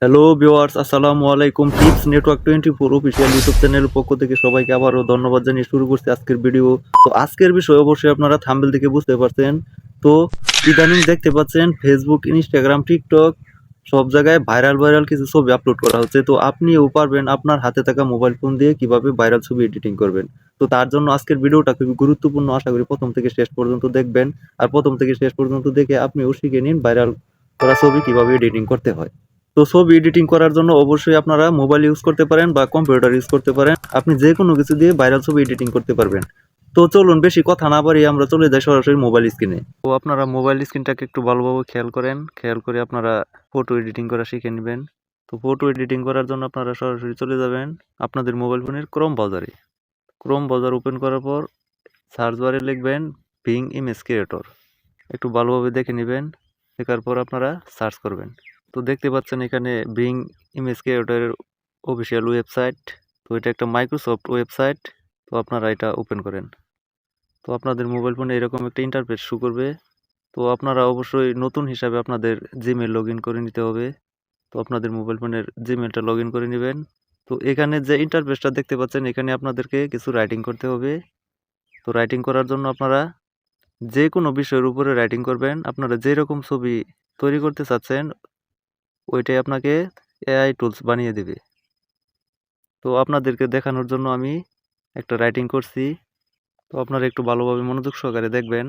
Hello viewers, আসসালামু আলাইকুম। Tips network 24 official YouTube চ্যানেলের পক্ষ থেকে সবাইকে আবারও ধন্যবাদ জানিয়ে শুরু করছি আজকের ভিডিও। তো আজকের বিষয় অবশ্যই আপনারা থাম্বনেল থেকে বুঝতে পারছেন। তো ইদানিং দেখতে পাচ্ছেন ফেসবুক, ইনস্টাগ্রাম, টিকটক সব জায়গায় ভাইরাল কিছু ছবি আপলোড করা হচ্ছে। তো আপনিও পারবেন আপনার হাতে থাকা মোবাইল ফোন দিয়ে কিভাবে ভাইরাল ছবি এডিটিং করবেন। তো তার জন্য আজকের ভিডিওটা খুবই গুরুত্বপূর্ণ, আশা করি প্রথম থেকে শেষ পর্যন্ত দেখবেন। আর প্রথম থেকে শেষ পর্যন্ত দেখে আপনিও শিখে নিন ভাইরাল করা ছবি কিভাবে এডিটিং করতে হয়। তো ছবি এডিটিং করার জন্য অবশ্যই আপনারা মোবাইল ইউজ করতে পারেন বা কম্পিউটার ইউজ করতে পারেন। আপনি যে কোনো কিছু দিয়ে ভাইরাল ছবি এডিটিং করতে পারবেন। তো চলুন বেশি কথা না বাড়িয়ে আমরা চলে যাই সরাসরি মোবাইল স্ক্রিনে। তো আপনারা মোবাইল স্ক্রিনটাকে একটু ভালোভাবে খেয়াল করেন, খেয়াল করে আপনারা ফটো এডিটিং করা শিখে নেবেন। তো ফটো এডিটিং করার জন্য আপনারা সরাসরি চলে যাবেন আপনাদের মোবাইল ফোনের ক্রোম ব্রাউজারে। ক্রোম ব্রাউজার ওপেন করার পর সার্চ বারে লিখবেন বিং ইমেজ ক্রিয়েটর। একটু ভালোভাবে দেখে নেবেন, দেখার পর আপনারা সার্চ করবেন। তো দেখতে পাচ্ছেন এখানে বিং ইমেজ ক্রিয়েটরের অফিসিয়াল ওয়েবসাইট। তো এটা একটা মাইক্রোসফট ওয়েবসাইট। তো আপনারা এটা ওপেন করেন। তো আপনাদের মোবাইল ফোনে এরকম একটা ইন্টারফেস শো করবে। তো আপনারা অবশ্যই নতুন হিসাবে আপনাদের জিমেল লগ ইন করে নিতে হবে। তো আপনাদের মোবাইল ফোনের জিমেলটা লগ ইন করে নেবেন। তো এখানে যে ইন্টারফেসটা দেখতে পাচ্ছেন, এখানে আপনাদেরকে কিছু রাইটিং করতে হবে। তো রাইটিং করার জন্য আপনারা যে কোনো বিষয়ের উপরে রাইটিং করবেন। আপনারা যেরকম ছবি তৈরি করতে চাচ্ছেন ওইটাই আপনাকে এআই টুলস বানিয়ে দেবে। তো আপনাদেরকে দেখানোর জন্য আমি একটা রাইটিং করছি। তো আপনারা একটু ভালোভাবে মনোযোগ সহকারে দেখবেন।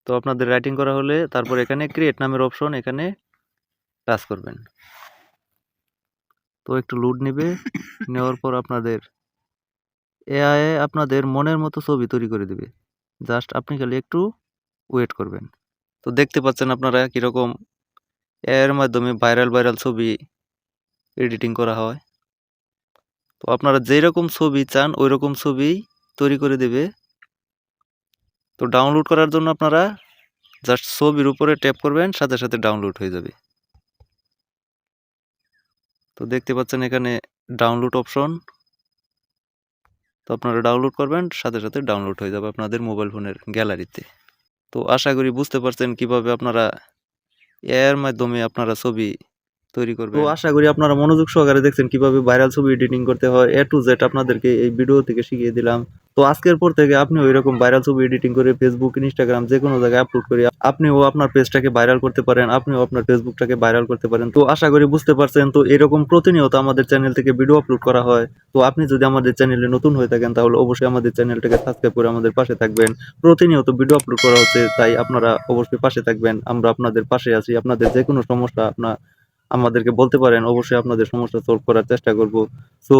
তো আপনাদের রাইটিং করা হলে তারপর এখানে ক্রিয়েট নামের অপশন, এখানে টাচ করবেন। তো একটু লোড নেবে, নেওয়ার পর আপনাদের এআই আপনাদের মনের মতো ছবি তৈরি করে দেবে। জাস্ট আপনি খালি একটু ওয়েট করবেন। তো দেখতে পাচ্ছেন আপনারা কীরকম এআই এর মাধ্যমে ভাইরাল ছবি এডিটিং করা হয়। তো আপনারা যেরকম ছবি চান ওই রকম ছবি তৈরি করে দেবে। তো ডাউনলোড করার জন্য আপনারা জাস্ট ছবির উপরে ট্যাপ করবেন, সাথে সাথে ডাউনলোড হয়ে যাবে। তো দেখতে পাচ্ছেন এখানে ডাউনলোড অপশন। তো আপনারা ডাউনলোড করবেন, সাথে সাথে ডাউনলোড হয়ে যাবে আপনাদের মোবাইল ফোনের গ্যালারিতে। তো আশা করি বুঝতে পারছেন কিভাবে আপনারা এর মাধ্যমে আপনারা ছবি তৈরি করবেন। তো আশা করি আপনারা মনোযোগ সহকারে দেখছেন কিভাবে ভাইরাল ছবি এডিটিং করতে হয়। এ টু জেড আপনাদেরকে এই ভিডিও থেকে শিখিয়ে দিলাম। তো আজকের পর থেকে আপনি ওইরকম ভাইরাল ছবি এডিটিং করে ফেসবুক, ইনস্টাগ্রাম যে কোনো জায়গায় আপলোড করে আপনিও আপনার পেজটাকে ভাইরাল করতে পারেন, আপনিও আপনার ফেসবুকটাকে ভাইরাল করতে পারেন। তো আশা করি বুঝতে পারছেন। তো এরকম প্রতিনিয়ত আমাদের চ্যানেল থেকে ভিডিও আপলোড করা হয়। তো আপনি যদি আমাদের চ্যানেলে নতুন হয়ে থাকেন তাহলে অবশ্যই আমাদের চ্যানেলটাকে সাবস্ক্রাইব করে আমাদের পাশে থাকবেন। প্রতিনিয়ত ভিডিও আপলোড করা হচ্ছে, তাই আপনারা অবশ্যই পাশে থাকবেন। আমরা আপনাদের পাশে আছি। আপনাদের যে কোনো সমস্যা আমাদেরকে বলতে পারেন, অবশ্যই আপনাদের সমস্যা সলভ করার চেষ্টা করব। সো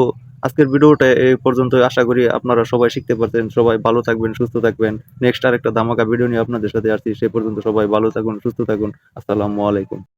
আজকের ভিডিওটা এই পর্যন্ত। আশা করি আপনারা সবাই শিখতে পারছেন। সবাই ভালো থাকবেন, সুস্থ থাকবেন। নেক্সট আরেকটা ধামাকা ভিডিও নিয়ে আপনাদের সাথে আসছি। সেই পর্যন্ত সবাই ভালো থাকুন, সুস্থ থাকুন। আসসালামু আলাইকুম।